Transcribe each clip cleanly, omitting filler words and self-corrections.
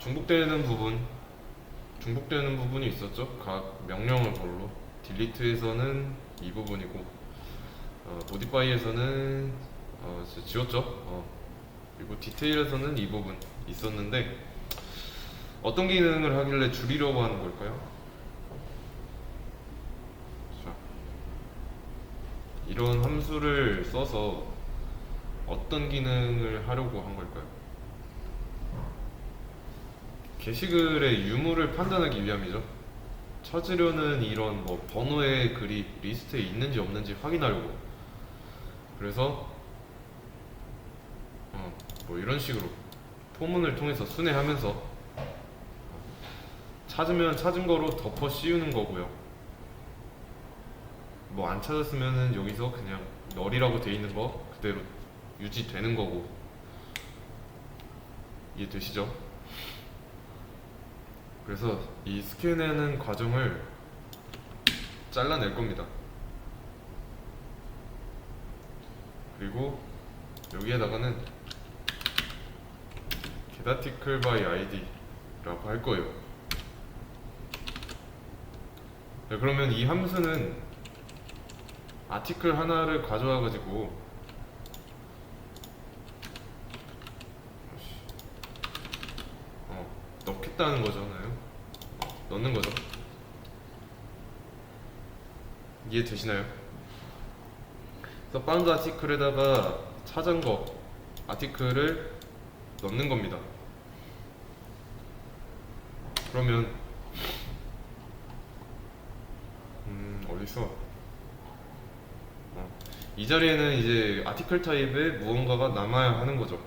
중복되는 부분이 있었죠. 각 명령어 별로. 딜리트에서는 이 부분이고, 모디파이에서는 지웠죠. 그리고 디테일에서는 이 부분 있었는데, 어떤 기능을 하길래 줄이려고 하는 걸까요? 자, 이런 함수를 써서 어떤 기능을 하려고 한 걸까요? 게시글의 유무를 판단하기 위함이죠. 찾으려는 이런 뭐 번호의 글이 리스트에 있는지 없는지 확인하려고. 그래서 뭐 이런 식으로 포문을 통해서 순회하면서 찾으면 찾은 거로 덮어 씌우는 거고요. 뭐 안 찾았으면은 여기서 그냥 널이라고 돼 있는 거 그대로 유지되는 거고. 이해되시죠? 그래서 이 스캔하는 과정을 잘라낼 겁니다. 그리고 여기에다가는 getArticle by id라고 할 거예요. 네, 그러면 이 함수는 아티클 하나를 가져와 가지고 넣겠다는 거잖아요. 넣는 거죠. 이해되시나요? 그래서 파운드 아티클에다가 찾은 거 아티클을 넣는 겁니다. 그러면 어디서 이 자리에는 이제 아티클 타입의 무언가가 남아야 하는 거죠.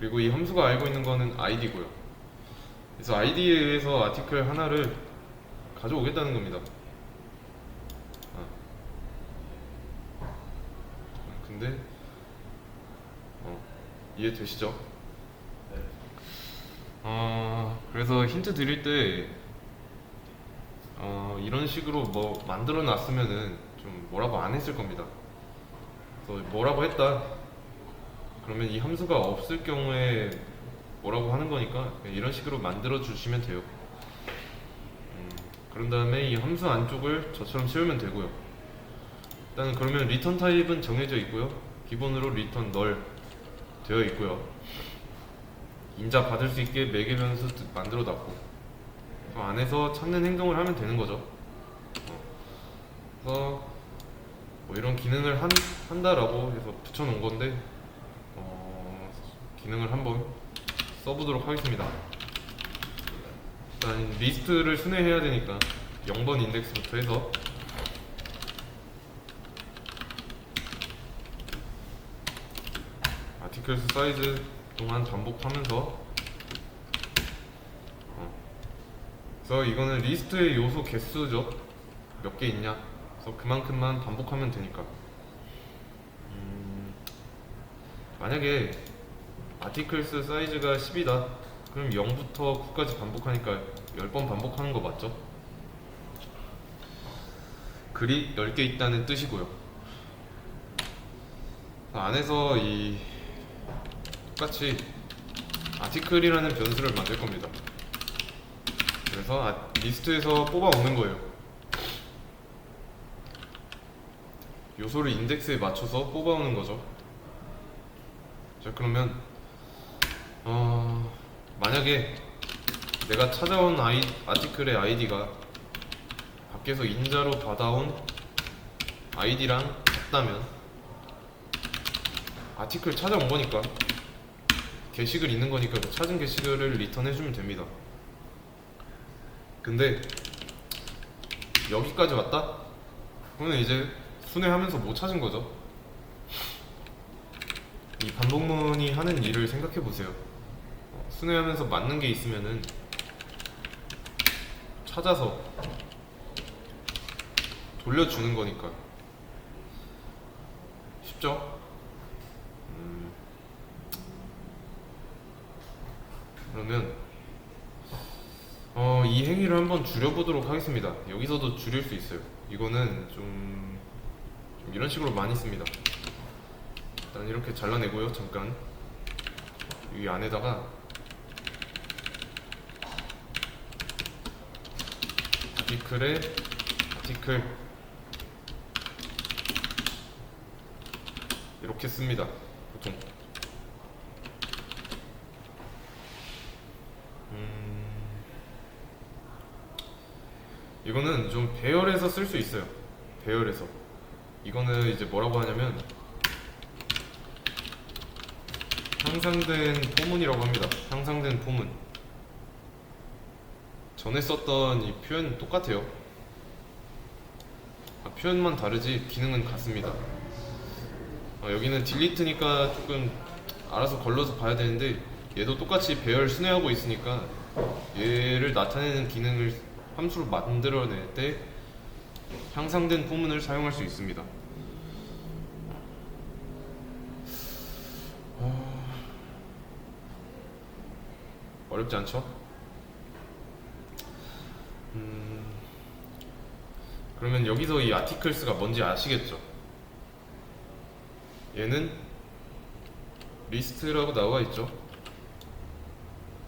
그리고 이 함수가 알고 있는 거는 id고요. 그래서 id에 의해서 아티클 하나를 가져오겠다는 겁니다. 근데 이해되시죠? 네. 그래서 힌트 드릴 때 이런 식으로 뭐 만들어 놨으면은 좀 뭐라고 안 했을 겁니다. 그래서 뭐라고 했다 그러면 이 함수가 없을 경우에 뭐라고 하는 거니까 이런 식으로 만들어 주시면 돼요. 그런 다음에 이 함수 안쪽을 저처럼 채우면 되고요. 일단 그러면 리턴 타입은 정해져 있고요. 기본으로 리턴 널 되어 있고요. 인자 받을 수 있게 매개 변수 만들어 놨고 그 안에서 찾는 행동을 하면 되는 거죠. 그래서 뭐 이런 기능을 한다라고 해서 붙여놓은 건데 기능을 한번 써보도록 하겠습니다. 일단 리스트를 순회해야 되니까 0번 인덱스부터 해서 아티클스 사이즈 동안 반복하면서 그래서 이거는 리스트의 요소 개수죠. 몇 개 있냐. 그래서 그만큼만 반복하면 되니까. 만약에 아티클스 사이즈가 10이다. 그럼 0부터 9까지 반복하니까 10번 반복하는 거 맞죠? 글이 10개 있다는 뜻이고요. 안에서 이 똑같이 아티클이라는 변수를 만들 겁니다. 그래서 리스트에서 뽑아오는 거예요. 요소를 인덱스에 맞춰서 뽑아오는 거죠. 자, 그러면 만약에 내가 찾아온 아티클의 아이디가 밖에서 인자로 받아온 아이디랑 같다면 아티클 찾아온 거니까 게시글 있는 거니까 그 찾은 게시글을 리턴해주면 됩니다. 근데 여기까지 왔다? 그러면 이제 순회하면서 못 찾은 거죠. 이 반복문이 하는 일을 생각해 보세요. 순회하면서 맞는 게 있으면은 찾아서 돌려주는 거니까 쉽죠? 그러면 이 행위를 한번 줄여보도록 하겠습니다. 여기서도 줄일 수 있어요. 이거는 좀 이런 식으로 많이 씁니다. 일단 이렇게 잘라내고요. 잠깐 이 안에다가 아티클에 아티클 이렇게 씁니다. 보통. 이거는 좀 배열해서 쓸 수 있어요. 배열해서. 이거는 이제 뭐라고 하냐면 향상된 포문이라고 합니다. 향상된 포문. 전에 썼던 이 표현 똑같아요. 표현만 다르지 기능은 같습니다. 여기는 딜리트니까 조금 알아서 걸러서 봐야 되는데 얘도 똑같이 배열 순회하고 있으니까 얘를 나타내는 기능을 함수로 만들어낼 때 향상된 포문을 사용할 수 있습니다. 어렵지 않죠? 그러면 여기서 이 아티클스가 뭔지 아시겠죠? 얘는 리스트라고 나와 있죠?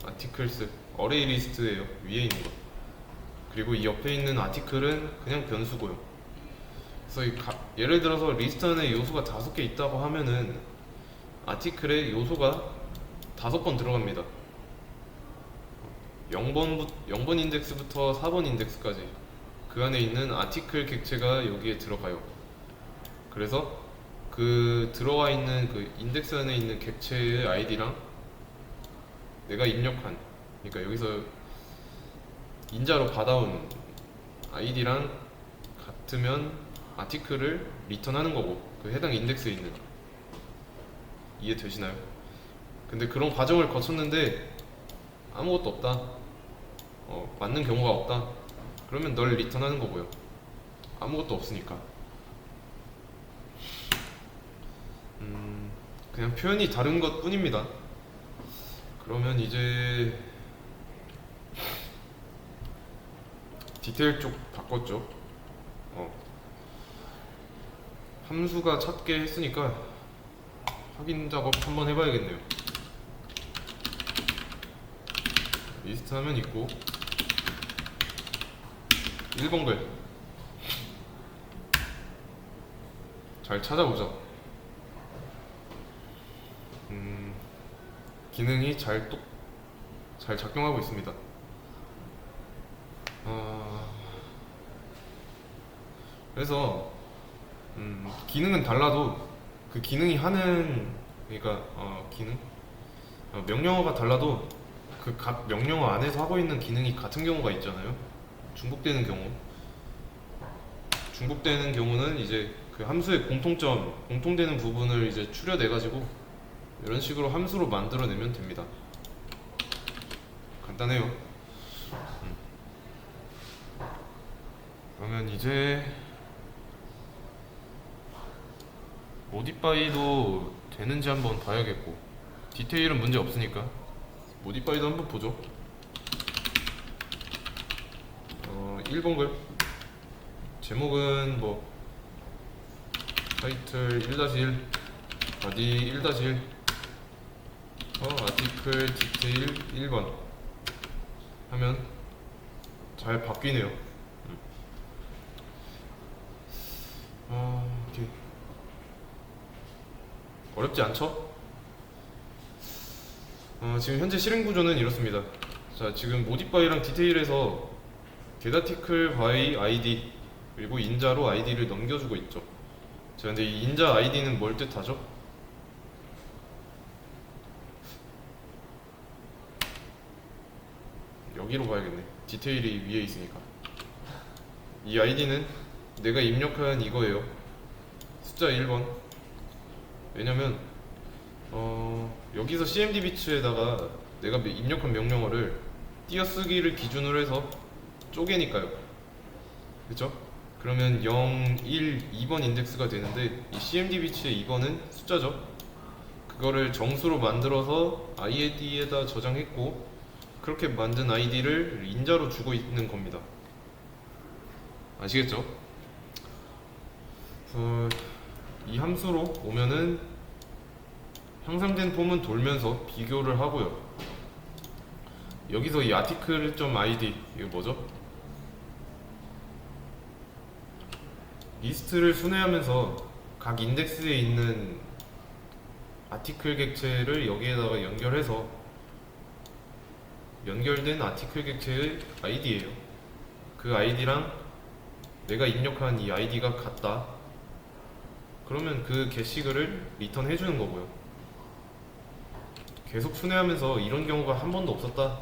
아티클스 어레이 리스트예요. 위에 있는 거. 그리고 이 옆에 있는 아티클은 그냥 변수고요. 그래서 예를 들어서 리스트 안에 요소가 5개 있다고 하면은 아티클에 요소가 5번 들어갑니다. 0번 인덱스부터 4번 인덱스까지 그 안에 있는 아티클 객체가 여기에 들어가요. 그래서 그 들어와 있는 그 인덱스 안에 있는 객체의 아이디랑 내가 입력한, 그러니까 여기서 인자로 받아온 아이디랑 같으면 아티클을 리턴하는 거고, 그 해당 인덱스에 있는. 이해되시나요? 근데 그런 과정을 거쳤는데 아무것도 없다, 맞는 경우가 없다, 그러면 널 리턴하는 거고요. 아무것도 없으니까. 그냥 표현이 다른 것 뿐입니다. 그러면 이제 디테일 쪽 바꿨죠. 함수가 찾게 했으니까 확인 작업 한번 해봐야겠네요. 리스트 하면 있고 1번 글 잘 찾아보자. 기능이 잘 작동하고 있습니다. 그래서 기능은 달라도 그 기능이 하는, 그러니까 기능 명령어가 달라도 그 각 명령어 안에서 하고 있는 기능이 같은 경우가 있잖아요. 중복되는 경우는 이제 그 함수의 공통되는 부분을 이제 추려내 가지고 이런 식으로 함수로 만들어내면 됩니다. 간단해요. 그러면 이제 모디파이도 되는지 한번 봐야겠고, 디테일은 문제 없으니까 모디파이도 한번 보죠. 1번 글 제목은 뭐 타이틀 1-1 바디 1-1 아티클 디테일 1번 하면 잘 바뀌네요. 이렇게 어렵지 않죠? 지금 현재 실행 구조는 이렇습니다. 자, 지금 모디파이랑 디테일에서 getArticle by id 그리고 인자로 id를 넘겨주고 있죠. 자, 근데 이 인자 id는 뭘 뜻하죠? 여기로 가야겠네. 디테일이 위에 있으니까. 이 id는 내가 입력한 이거예요. 숫자 1번. 왜냐면 여기서 cmd 비츠에다가 내가 입력한 명령어를 띄어쓰기를 기준으로 해서 쪼개니까요. 그쵸? 그러면 0, 1, 2번 인덱스가 되는데 이 cmd 비츠의 2번은 숫자죠. 그거를 정수로 만들어서 id에다 저장했고, 그렇게 만든 id를 인자로 주고 있는 겁니다. 아시겠죠? 이 함수로 오면은 향상된 폼은 돌면서 비교를 하고요. 여기서 이 article.id 이거 뭐죠? 리스트를 순회하면서 각 인덱스에 있는 아티클 객체를 여기에다가 연결해서 연결된 아티클 객체의 아이디예요. 그 아이디랑 내가 입력한 이 아이디가 같다. 그러면 그 게시글을 리턴 해주는 거고요. 계속 순회하면서 이런 경우가 한 번도 없었다.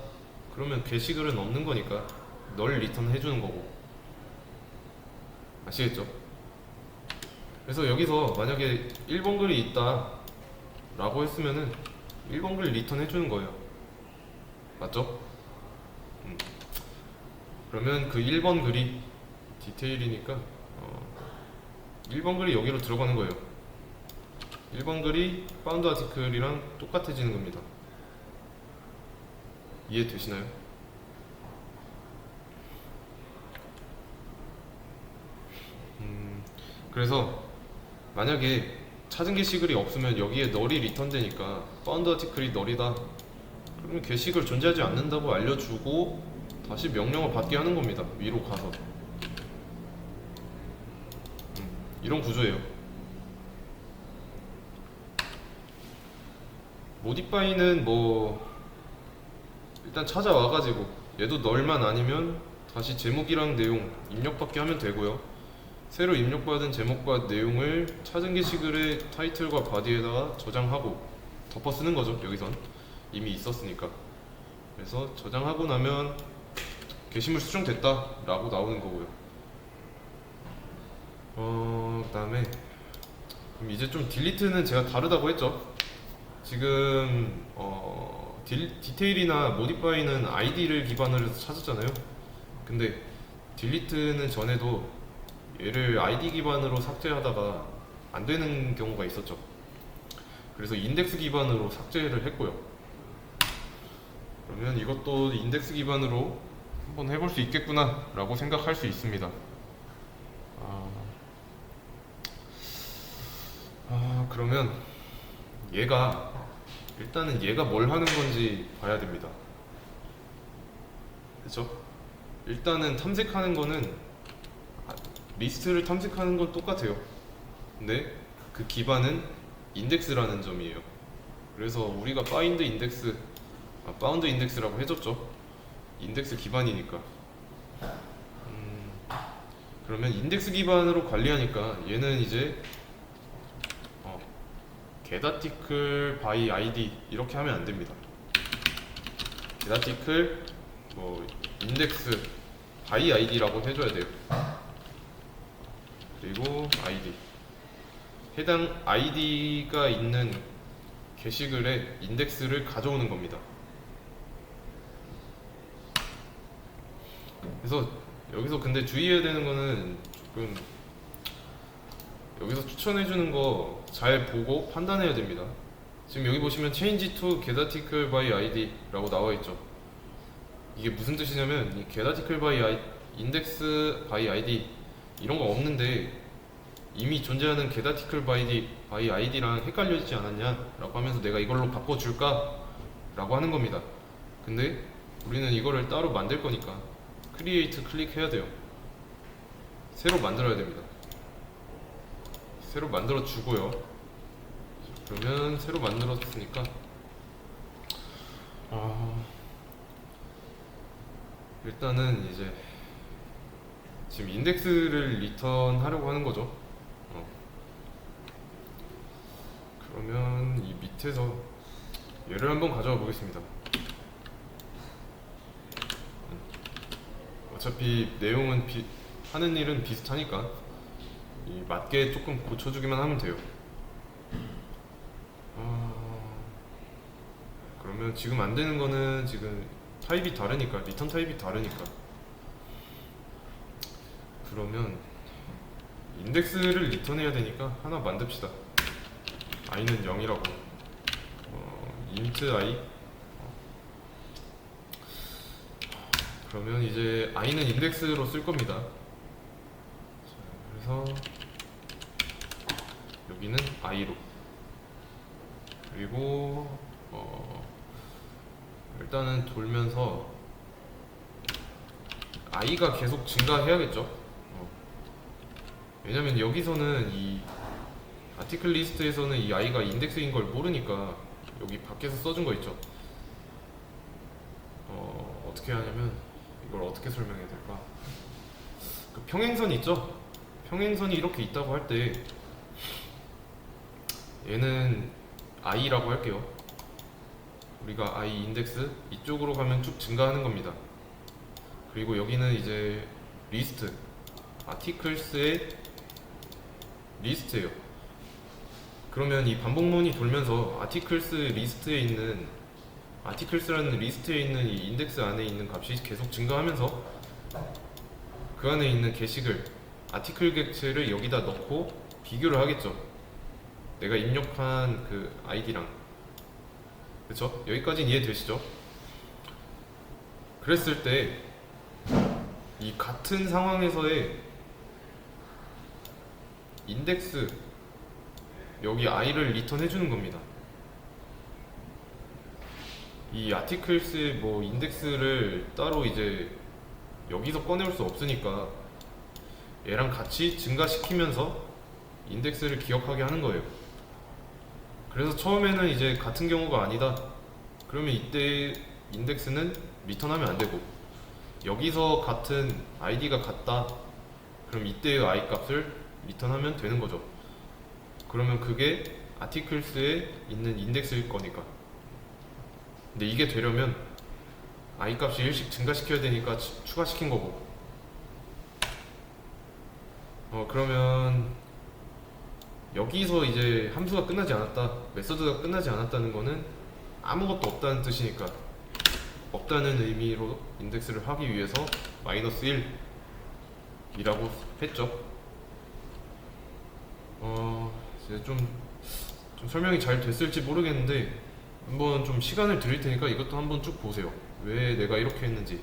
그러면 게시글은 없는 거니까 널 리턴 해주는 거고. 아시겠죠? 그래서 여기서 만약에 1번 글이 있다 라고 했으면은 1번 글 리턴 해주는 거예요. 맞죠? 그러면 그 1번 글이 디테일이니까 1번 글이 여기로 들어가는 거예요. 1번 글이 파운드 아티클이랑 똑같아지는 겁니다. 이해되시나요? 그래서 만약에 찾은 게시글이 없으면 여기에 널이 리턴되니까 파운드 아티클이 널이다. 그러면 게시글 존재하지 않는다고 알려주고 다시 명령을 받게 하는 겁니다. 위로 가서. 이런 구조예요. 모디파이는 뭐 일단 찾아와가지고 얘도 널만 아니면 다시 제목이랑 내용 입력받게 하면 되고요. 새로 입력받은 제목과 내용을 찾은 게시글의 타이틀과 바디에다가 저장하고 덮어 쓰는 거죠. 여기선 이미 있었으니까. 그래서 저장하고 나면 게시물 수정됐다 라고 나오는 거고요. 그 다음에 그럼 이제 좀 딜리트는 제가 다르다고 했죠. 지금 디테일이나 모디파이는 아이디를 기반으로 해서 찾았잖아요. 근데 딜리트는 전에도 얘를 아이디 기반으로 삭제하다가 안 되는 경우가 있었죠. 그래서 인덱스 기반으로 삭제를 했고요. 그러면 이것도 인덱스 기반으로 한번 해볼 수 있겠구나 라고 생각할 수 있습니다. 그러면 일단은 얘가 뭘 하는 건지 봐야 됩니다. 그렇죠? 일단은 탐색하는 거는 리스트를 탐색하는 건 똑같아요. 근데 그 기반은 인덱스라는 점이에요. 그래서 우리가 파인드 인덱스, 바운드 인덱스라고 해줬죠. 인덱스 기반이니까. 그러면 인덱스 기반으로 관리하니까 얘는 이제 get article by id 이렇게 하면 안 됩니다. get article 뭐 index by id라고 해줘야 돼요. 그리고 id 해당 id가 있는 게시글의 인덱스를 가져오는 겁니다. 그래서 여기서 근데 주의해야 되는 거는 조금 여기서 추천해주는 거 잘 보고 판단해야 됩니다. 지금 여기 보시면 change to get article by id 라고 나와 있죠. 이게 무슨 뜻이냐면 이 get article by index by id 이런 거 없는데 이미 존재하는 get article by id랑 헷갈려지지 않았냐 라고 하면서 내가 이걸로 바꿔줄까 라고 하는 겁니다. 근데 우리는 이거를 따로 만들 거니까 create 클릭해야 돼요. 새로 만들어야 됩니다. 새로 만들어 주고요. 그러면 새로 만들었으니까 일단은 이제 지금 인덱스를 리턴하려고 하는 거죠. 그러면 이 밑에서 얘를 한번 가져와 보겠습니다. 어차피 내용은 하는 일은 비슷하니까 이 맞게 조금 고쳐주기만 하면 돼요. 그러면 지금 안 되는 거는 지금 타입이 다르니까, 리턴 타입이 다르니까. 그러면 인덱스를 리턴해야 되니까 하나 만듭시다. i는 0이라고. int i. 그러면 이제 i는 인덱스로 쓸 겁니다. 그래서 여기는 i로. 그리고 일단은 돌면서 i가 계속 증가해야겠죠. 왜냐면 여기서는 이 아티클 리스트에서는 이 i가 인덱스인 걸 모르니까 여기 밖에서 써준 거 있죠. 어떻게 하냐면 이걸 어떻게 설명해야 될까? 그 평행선 있죠? 평행선이 이렇게 있다고 할 때 얘는 i라고 할게요. 우리가 i 인덱스 이쪽으로 가면 쭉 증가하는 겁니다. 그리고 여기는 이제 리스트, 아티클스의 리스트예요. 그러면 이 반복문이 돌면서 아티클스라는 리스트에 있는 이 인덱스 안에 있는 값이 계속 증가하면서 그 안에 있는 게시글, 아티클 객체를 여기다 넣고 비교를 하겠죠. 내가 입력한 그 아이디랑. 그쵸? 여기까지는 이해되시죠? 그랬을 때 이 같은 상황에서의 인덱스, 여기 i를 리턴 해주는 겁니다. 이 아티클스의 뭐 인덱스를 따로 이제 여기서 꺼내올 수 없으니까 얘랑 같이 증가시키면서 인덱스를 기억하게 하는 거예요. 그래서 처음에는 이제 같은 경우가 아니다, 그러면 이때 인덱스는 리턴하면 안 되고, 여기서 같은 id가 같다, 그럼 이때의 i 값을 리턴하면 되는 거죠. 그러면 그게 아티클스에 있는 인덱스일 거니까. 근데 이게 되려면 i 값이 1씩 증가시켜야 되니까 추가시킨 거고. 그러면 여기서 이제 함수가 끝나지 않았다, 메서드가 끝나지 않았다는 거는 아무것도 없다는 뜻이니까, 없다는 의미로 인덱스를 하기 위해서 -1이라고 했죠. 이제 좀 설명이 잘 됐을지 모르겠는데 한번 좀 시간을 드릴 테니까 이것도 한번 쭉 보세요. 왜 내가 이렇게 했는지.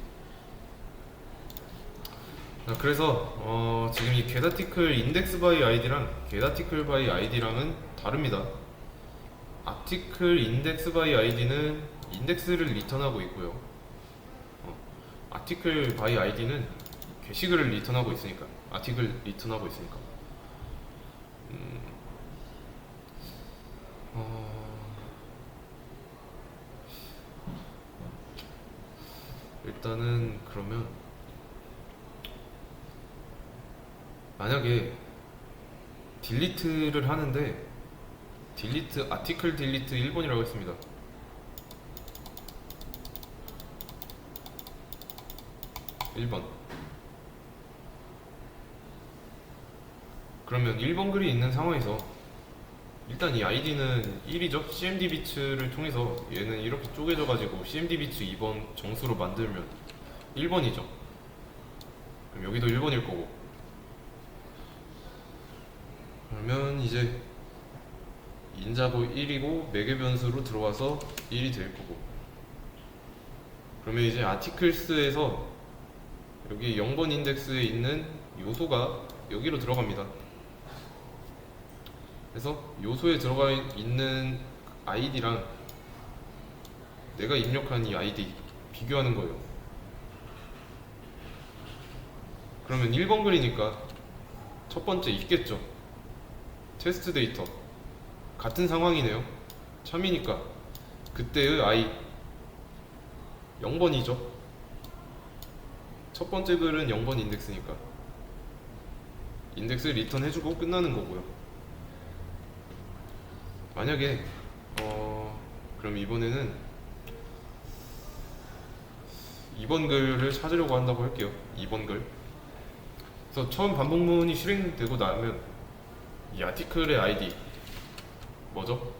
자, 그래서 지금 이 getArticle index by id랑 getArticle by id랑은 다릅니다. article index by id는 인덱스를 리턴하고 있고요. article by id는 게시글을 리턴하고 있으니까, 아티클 리턴하고 있으니까. 일단은 그러면 만약에 딜리트를 하는데 아티클 딜리트 1번이라고 했습니다. 그러면 1번 글이 있는 상황에서 일단 이 id는 1이죠. cmdbits를 통해서 얘는 이렇게 쪼개져 가지고 cmdbits 2번 정수로 만들면 1번이죠. 그럼 여기도 1번일 거고, 그러면 이제 인자고 1이고 매개 변수로 들어와서 1이 될 거고, 그러면 이제 아티클스에서 여기 0번 인덱스에 있는 요소가 여기로 들어갑니다. 그래서 요소에 들어가 있는 id랑 내가 입력한 이 id 비교하는 거예요. 그러면 1번 글이니까 첫 번째 있겠죠. 테스트 데이터 같은 상황이네요. 참이니까 그때의 i 0번이죠. 첫 번째 글은 0번 인덱스니까 인덱스 리턴 해주고 끝나는 거고요. 만약에 그럼 이번에는 2번 글을 찾으려고 한다고 할게요. 2번 글. 그래서 처음 반복문이 실행되고 나면 이 아티클의 id 뭐죠?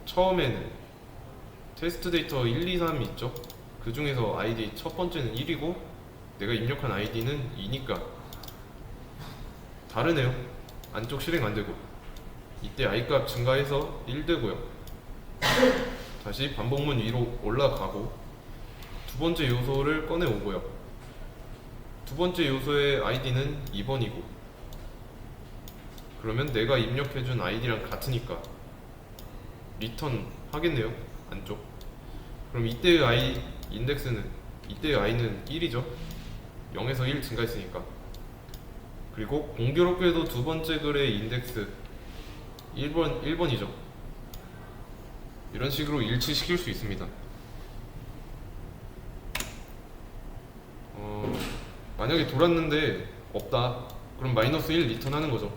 처음에는 테스트 데이터 1, 2, 3 있죠? 그 중에서 id 첫 번째는 1이고 내가 입력한 id는 2니까 다르네요. 안쪽 실행 안 되고, 이때 i 값 증가해서 1 되고요. 다시 반복문 위로 올라가고 두 번째 요소를 꺼내 오고요. 두 번째 요소의 id는 2번이고, 그러면 내가 입력해준 id랑 같으니까 리턴 하겠네요. 안쪽. 그럼 이때의 i 인덱스는, 이때의 i는 1이죠. 0에서 1 증가했으니까. 그리고 공교롭게도 두 번째 글의 인덱스 1번이죠. 이런 식으로 일치시킬 수 있습니다. 만약에 돌았는데 없다, 그럼 마이너스 1 리턴 하는 거죠.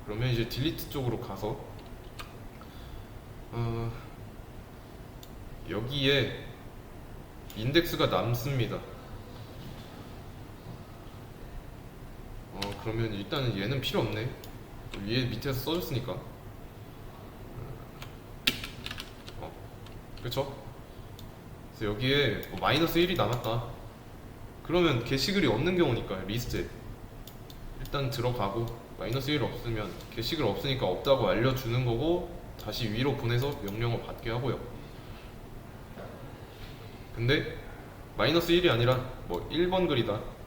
그러면 이제 딜리트 쪽으로 가서 여기에 인덱스가 남습니다. 그러면 일단은 얘는 필요 없네. 위에 밑에서 써줬으니까. 그쵸? 그래서 여기에 뭐 마이너스 1이 남았다. 그러면 게시글이 없는 경우니까 리스트에 일단 들어가고, 마이너스 1 없으면 게시글 없으니까 없다고 알려주는 거고, 다시 위로 보내서 명령어 받게 하고요. 근데 마이너스 1이 아니라 뭐 1번 글이다,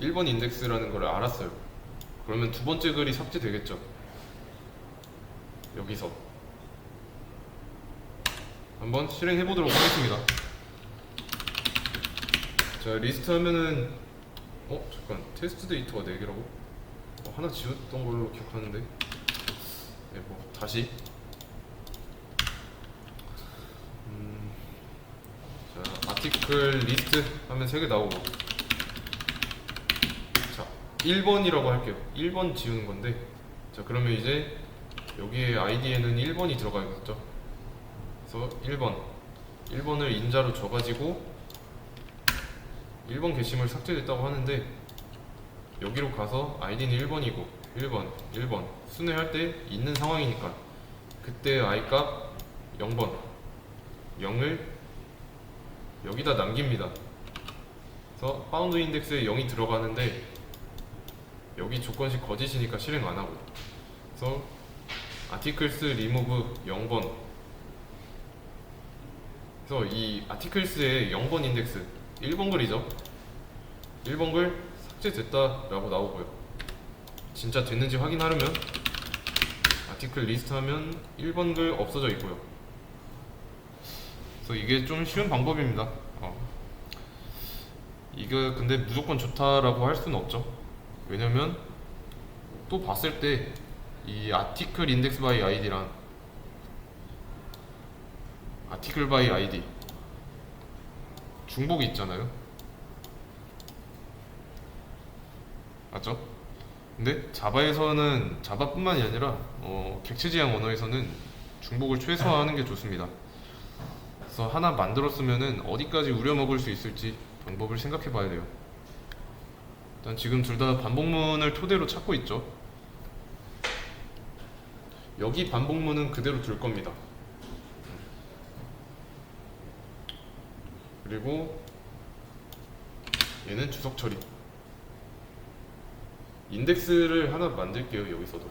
1번 인덱스라는 걸 알았어요. 그러면 두 번째 글이 삭제되겠죠. 여기서 한번 실행해 보도록 하겠습니다. 자, 리스트 하면은 잠깐, 테스트 데이터가 4개라고? 하나 지웠던 걸로 기억하는데. 네, 뭐 다시. 자, 아티클 리스트 하면 3개 나오고. 자, 1번이라고 할게요. 1번 지우는 건데. 자, 그러면 이제 여기에 아이디에는 1번이 들어가야겠죠. 그래서 1번을 인자로 줘가지고 1번 게시물 삭제됐다고 하는데, 여기로 가서 아이디는 1번이고 1번 순회할 때 있는 상황이니까 그때 아이값 0을 여기다 남깁니다. 그래서 파운드 인덱스에 0이 들어가는데 여기 조건식 거짓이니까 실행 안 하고, 그래서 아티클스 리무브 0번. 그래서 이 아티클스의 0번 인덱스 1번 글이죠. 1번 글 삭제됐다 라고 나오고요. 진짜 됐는지 확인하려면 아티클 리스트 하면 1번 글 없어져 있고요. 그래서 이게 좀 쉬운 방법입니다. 이거 근데 무조건 좋다라고 할 수는 없죠. 왜냐면 또 봤을 때 이 아티클 인덱스 바이 아이디랑 아티클 바이 아이디 중복이 있잖아요. 맞죠? 근데 자바에서는, 자바뿐만이 아니라 객체지향 언어에서는 중복을 최소화하는 게 좋습니다. 그래서 하나 만들었으면은 어디까지 우려먹을 수 있을지 방법을 생각해 봐야 돼요. 일단 지금 둘 다 반복문을 토대로 찾고 있죠. 여기 반복문은 그대로 둘 겁니다. 그리고 얘는 주석 처리. 인덱스를 하나 만들게요. 여기서도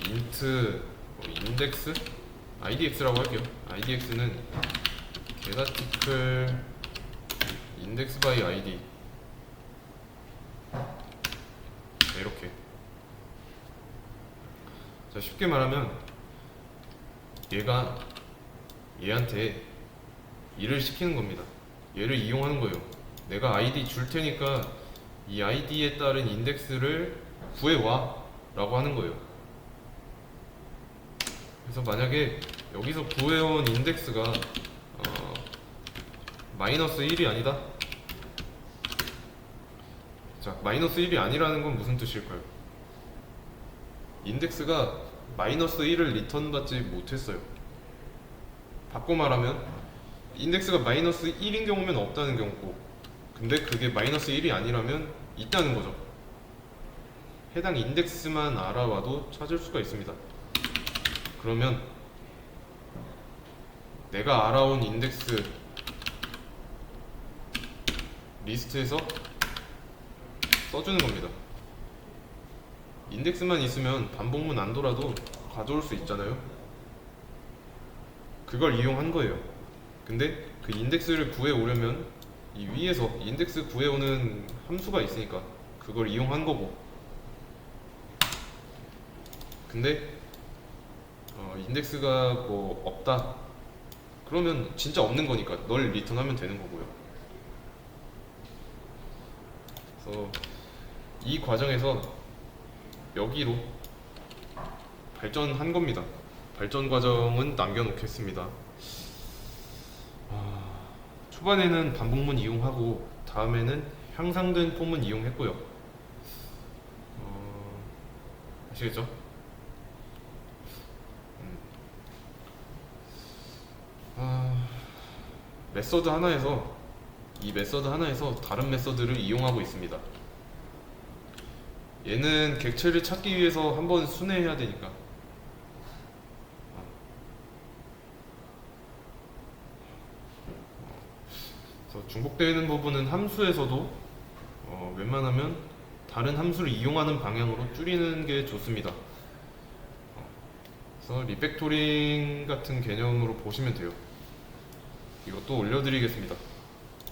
인트 인덱스 idx라고 할게요. idx는 getArticle index by id, 이렇게. 자, 쉽게 말하면 얘가 얘한테 일을 시키는 겁니다. 얘를 이용하는 거예요. 내가 아이디 줄 테니까 이 아이디에 따른 인덱스를 구해와 라고 하는 거예요. 그래서 만약에 여기서 구해온 인덱스가 마이너스 1이 아니다? 자, 마이너스 1이 아니라는 건 무슨 뜻일까요? 인덱스가 마이너스 1을 리턴 받지 못했어요. 바꿔 말하면 인덱스가 마이너스 1인 경우면 없다는 경우고, 근데 그게 마이너스 1이 아니라면 있다는 거죠. 해당 인덱스만 알아와도 찾을 수가 있습니다. 그러면 내가 알아온 인덱스 리스트에서 써주는 겁니다. 인덱스만 있으면 반복문 안 돌아도 가져올 수 있잖아요. 그걸 이용한 거예요. 근데 그 인덱스를 구해오려면 이 위에서 인덱스 구해오는 함수가 있으니까 그걸 이용한 거고, 근데 인덱스가 뭐 없다 그러면 진짜 없는 거니까 널 리턴하면 되는 거고요. 그래서 이 과정에서 여기로 발전한 겁니다. 발전 과정은 남겨놓겠습니다. 초반에는 반복문 이용하고 다음에는 향상된 폼은 이용했고요. 아시겠죠? 메서드 하나에서 이 메서드 하나에서 다른 메서드를 이용하고 있습니다. 얘는 객체를 찾기 위해서 한번 순회해야 되니까. 그래서 중복되는 부분은 함수에서도 웬만하면 다른 함수를 이용하는 방향으로 줄이는 게 좋습니다. 그래서 리팩토링 같은 개념으로 보시면 돼요. 이것도 올려드리겠습니다.